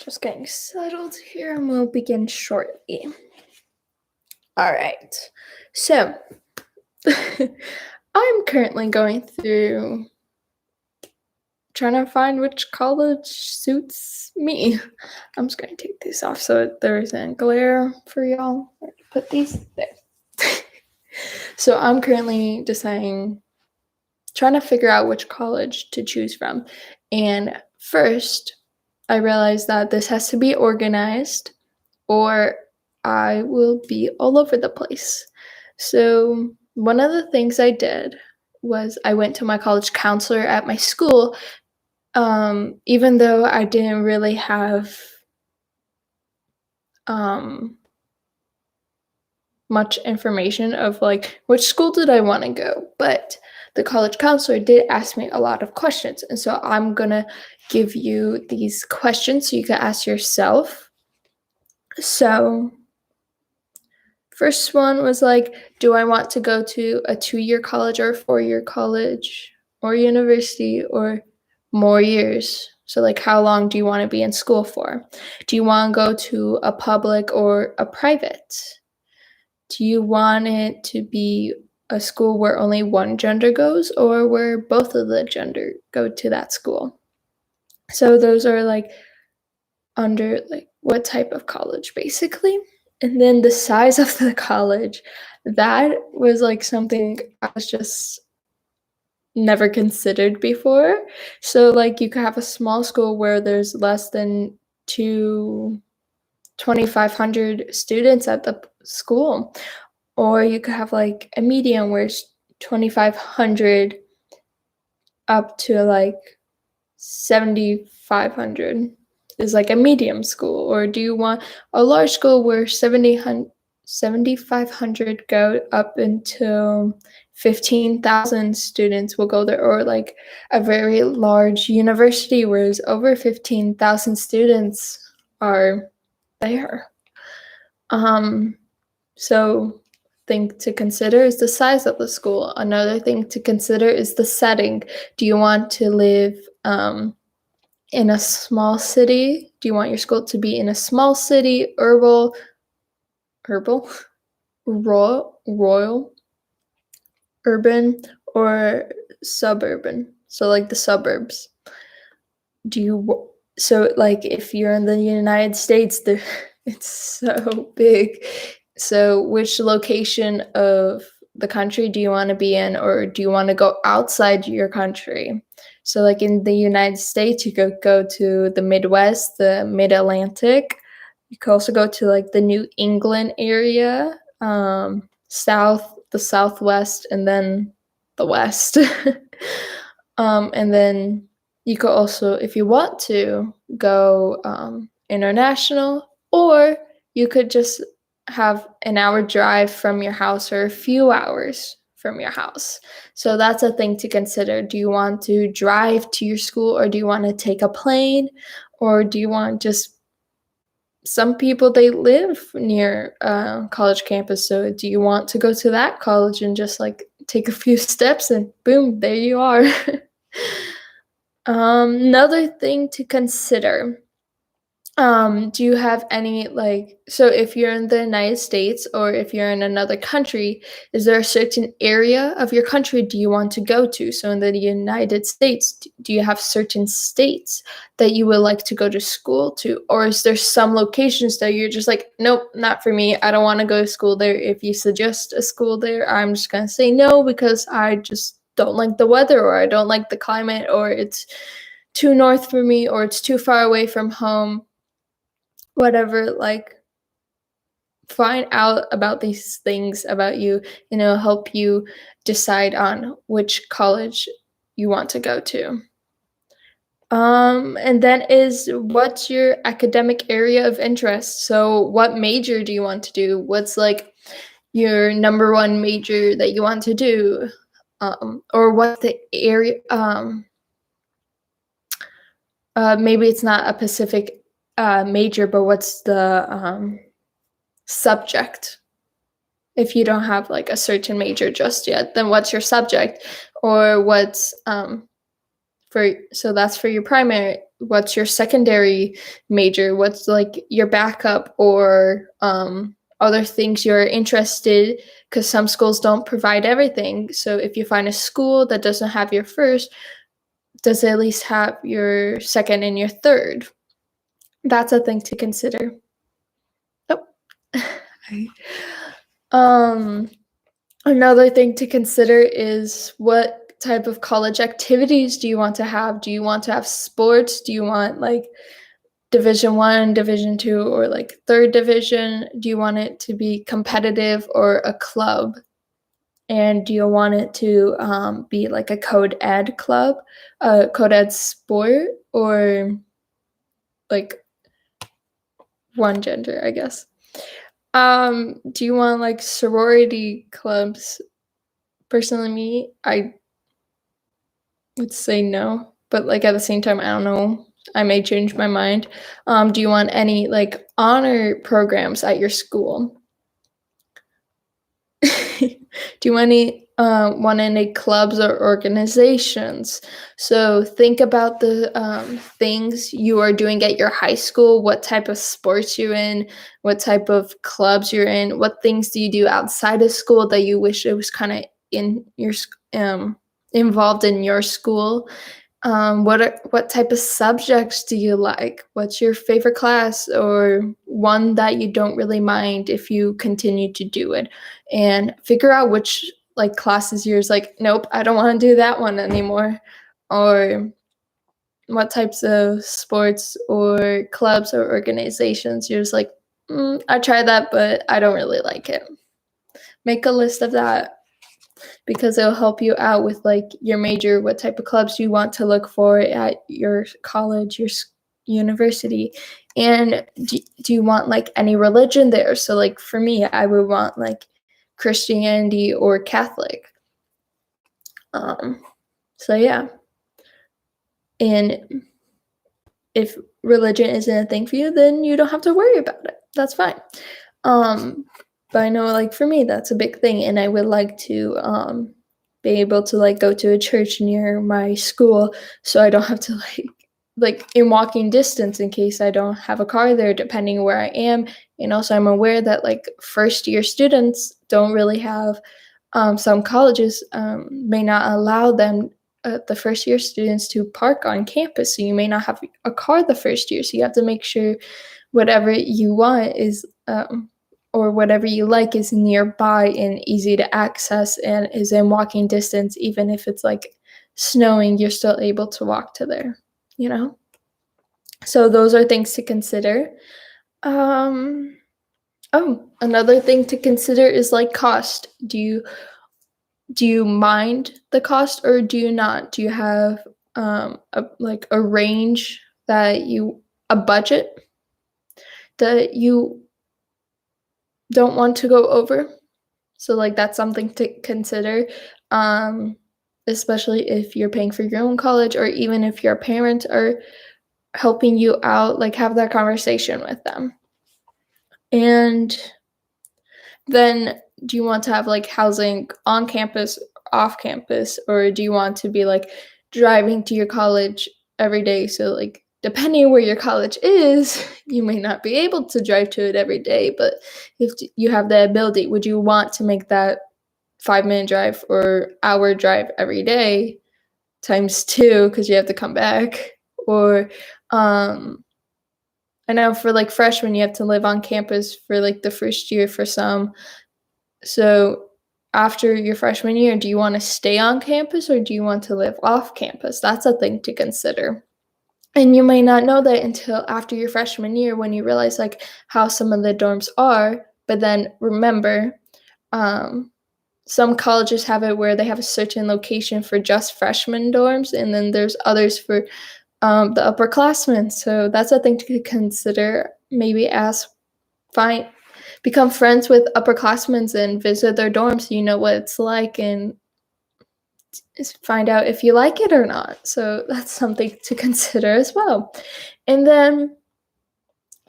Just getting settled here and we'll begin shortly. All right. So, I'm currently going through trying to find which college suits me. I'm just going to take these off so there isn't glare for y'all. Put these there. So, I'm currently trying to figure out which college to choose from. And first, I realized that this has to be organized or I will be all over the place. So, one of the things I did was I went to my college counselor at my school, even though I didn't really have much information of like which school did I want to go, but the college counselor did ask me a lot of questions. And so I'm gonna give you these questions so you can ask yourself. So, first one was like, do I want to go to a 2-year college or a 4-year college or university or more years? So, like, how long do you want to be in school for? Do you want to go to a public or a private? Do you want it to be a school where only one gender goes or where both of the gender go to that school? So, those are like under like what type of college, basically. And then the size of the college, that was like something I was just never considered before. So like you could have a small school where there's less than 2,500 students at the school, or you could have like a medium where it's 2,500 up to like 7,500 is like a medium school, or do you want a large school where 7,500 go up until 15,000 students will go there, or like a very large university where it's over 15,000 students are there? So thing to consider is the size of the school. Another thing to consider is the setting. Do you want to live in a small city? Do you want your school to be in a small city, royal, urban, or suburban? So like the suburbs. So like if you're in the United States, it's so big. So which location of the country do you want to be in, or do you want to go outside your country? So like in the United States, you could go to the Midwest, the Mid-Atlantic. You could also go to like the New England area, the Southwest, and then the West. And then you could also, if you want to, go international, or you could just have an hour drive from your house or a few hours from your house. So that's a thing to consider. Do you want to drive to your school, or do you want to take a plane, or do you want just some people, they live near college campus, so do you want to go to that college and just like take a few steps and boom, there you are? Another thing to consider, do you have any so if you're in the United States or if you're in another country, is there a certain area of your country do you want to go to? So in the United States, do you have certain states that you would like to go to school to? Or is there some locations that you're just like, nope, not for me. I don't want to go to school there. If you suggest a school there, I'm just going to say no because I just don't like the weather, or I don't like the climate, or it's too north for me, or it's too far away from home. Whatever, like, find out about these things about you, help you decide on which college you want to go to. And then is what's your academic area of interest? So what major do you want to do? What's like your number one major that you want to do? Or what the area, maybe it's not a specific major, but what's the subject? If you don't have like a certain major just yet, then what's your subject? Or what's so that's for your primary. What's your secondary major? What's like your backup or other things you're interested, because some schools don't provide everything. So if you find a school that doesn't have your first, does it at least have your second and your third? That's a thing to consider. Oh. um Another thing to consider is what type of college activities do you want to have? Do you want to have sports? Do you want like Division 1, Division 2, or like 3rd division? Do you want it to be competitive or a club? And do you want it to be like a code ed club, a code ed sport, or like one gender, I guess? Do you want like sorority clubs? Personally, me, I would say no, but like at the same time, I don't know. I may change my mind. Do you want any like honor programs at your school? Do you want any clubs or organizations? So think about the things you are doing at your high school, what type of sports you're in, what type of clubs you're in, what things do you do outside of school that you wish it was kind of in your involved in your school. What type of subjects do you like? What's your favorite class, or one that you don't really mind if you continue to do it? And figure out which like classes you're just like, nope, I don't want to do that one anymore. Or what types of sports or clubs or organizations you're just like, I tried that, but I don't really like it. Make a list of that, because it'll help you out with like your major, what type of clubs you want to look for at your college, your university, and do you want like any religion there? So like for me, I would want like Christianity or Catholic. So yeah, and if religion isn't a thing for you, then you don't have to worry about it. That's fine. But I know like for me, that's a big thing, and I would like to be able to like go to a church near my school, so I don't have to like in walking distance in case I don't have a car there, depending where I am. And also, I'm aware that like first year students don't really have. Some colleges may not allow them the first year students to park on campus, so you may not have a car the first year. So you have to make sure whatever you want is or whatever you like is nearby and easy to access and is in walking distance. Even if it's like snowing, you're still able to walk to there, you know? So those are things to consider. Another thing to consider is like cost. Do you mind the cost, or do you not? Do you have a range a budget that you don't want to go over? So like that's something to consider, especially if you're paying for your own college, or even if your parents are helping you out, like have that conversation with them. And then do you want to have like housing on campus, off campus, or do you want to be like driving to your college every day? So like depending where your college is, you may not be able to drive to it every day, but if you have the ability, would you want to make that 5-minute drive or hour drive every day times 2 because you have to come back? Or I know for like freshmen, you have to live on campus for like the first year for some. So after your freshman year, do you want to stay on campus or do you want to live off campus? That's a thing to consider. And you may not know that until after your freshman year when you realize like how some of the dorms are. But then remember, some colleges have it where they have a certain location for just freshman dorms, and then there's others for the upperclassmen. So that's a thing to consider. Maybe become friends with upperclassmen and visit their dorms so you know what it's like, and find out if you like it or not. So that's something to consider as well. And then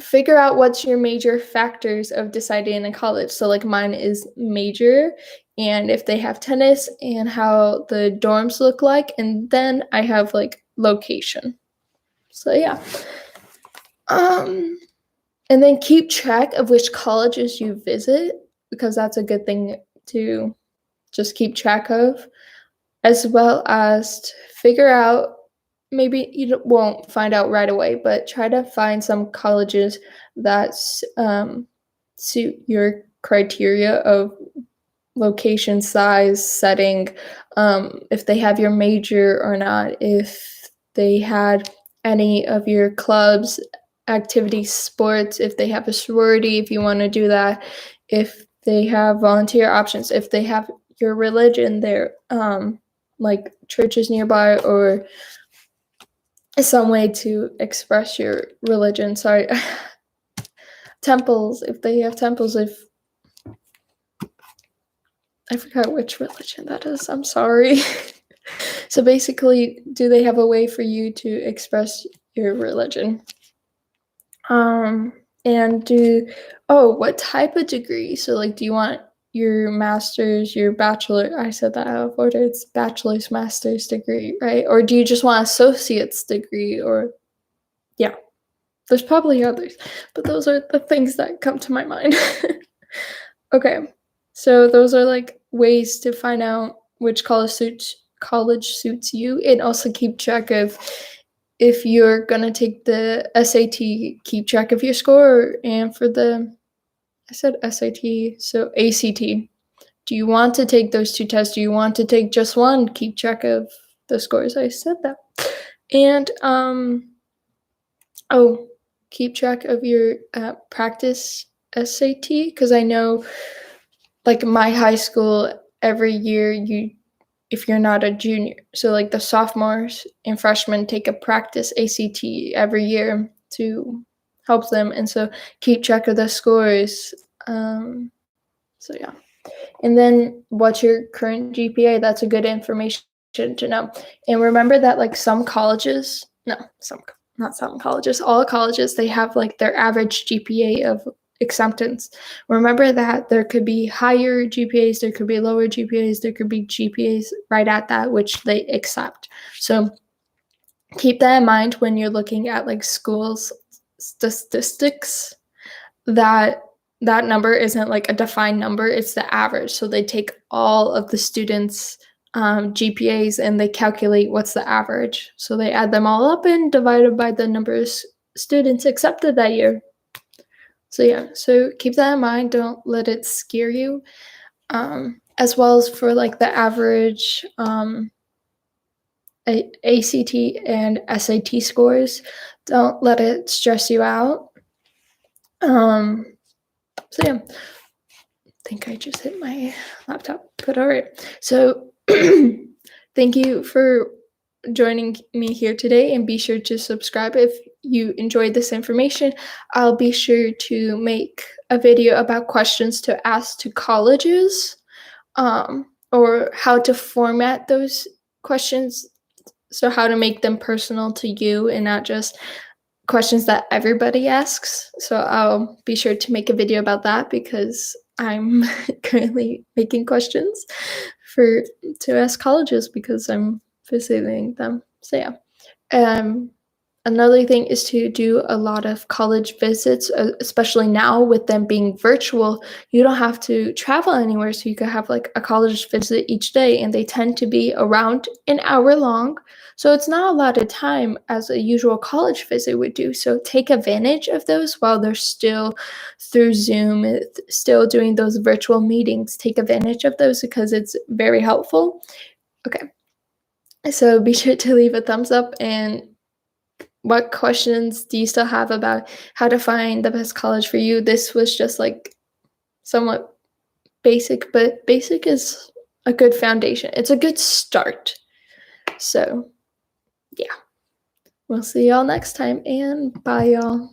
figure out what's your major factors of deciding in college. So like mine is major and if they have tennis and how the dorms look like, and then I have like location. So yeah. And then keep track of which colleges you visit, because that's a good thing to just keep track of, as well as figure out, maybe you won't find out right away, but try to find some colleges that suit your criteria of location, size, setting, if they have your major or not, if they had any of your clubs, activities, sports, if they have a sorority, if you want to do that, if they have volunteer options, if they have your religion there, like churches nearby or some way to express your religion. Sorry. Temples, if they have temples, if I forgot which religion that is. I'm sorry. So basically, do they have a way for you to express your religion? And what type of degree? So like, do you want your master's, your bachelor? I said that out of order. It's bachelor's, master's degree, right? Or do you just want associate's degree? Or yeah, there's probably others, but those are the things that come to my mind. Okay, so those are like ways to find out which college suits you, and also keep track of, if you're gonna take the SAT, keep track of your score, and for the, I said SAT, so ACT. Do you want to take those two tests? Do you want to take just one? Keep track of the scores. I said that. And keep track of your practice SAT, because I know, like my high school, every year if you're not a junior, so like the sophomores and freshmen take a practice ACT every year to help them, and so keep track of the scores. So yeah. And then what's your current GPA? That's a good information to know. And remember that like some colleges, no, some not some colleges, all colleges, they have like their average GPA of acceptance. Remember that there could be higher GPAs, there could be lower GPAs, there could be GPAs right at that which they accept. So keep that in mind when you're looking at like schools statistics, that number isn't like a defined number, it's the average. So they take all of the students' GPAs and they calculate what's the average. So they add them all up and divide it by the number of students accepted that year. So yeah, so keep that in mind. Don't let it scare you. As well as for like the average ACT and SAT scores, don't let it stress you out. So yeah, I think I just hit my laptop, but all right. So thank you for joining me here today, and be sure to subscribe if you enjoyed this information. I'll be sure to make a video about questions to ask to colleges, or how to format those questions. So how to make them personal to you and not just questions that everybody asks. So I'll be sure to make a video about that, because I'm currently making questions to ask colleges because I'm visiting them. So yeah. Another thing is to do a lot of college visits, especially now with them being virtual. You don't have to travel anywhere, so you could have like a college visit each day, and they tend to be around an hour long. So it's not a lot of time as a usual college visit would do. So take advantage of those while they're still through Zoom, still doing those virtual meetings. Take advantage of those because it's very helpful. Okay. So be sure to leave a thumbs up, and what questions do you still have about how to find the best college for you? This was just like somewhat basic, but basic is a good foundation. It's a good start. So yeah, we'll see y'all next time, and bye y'all.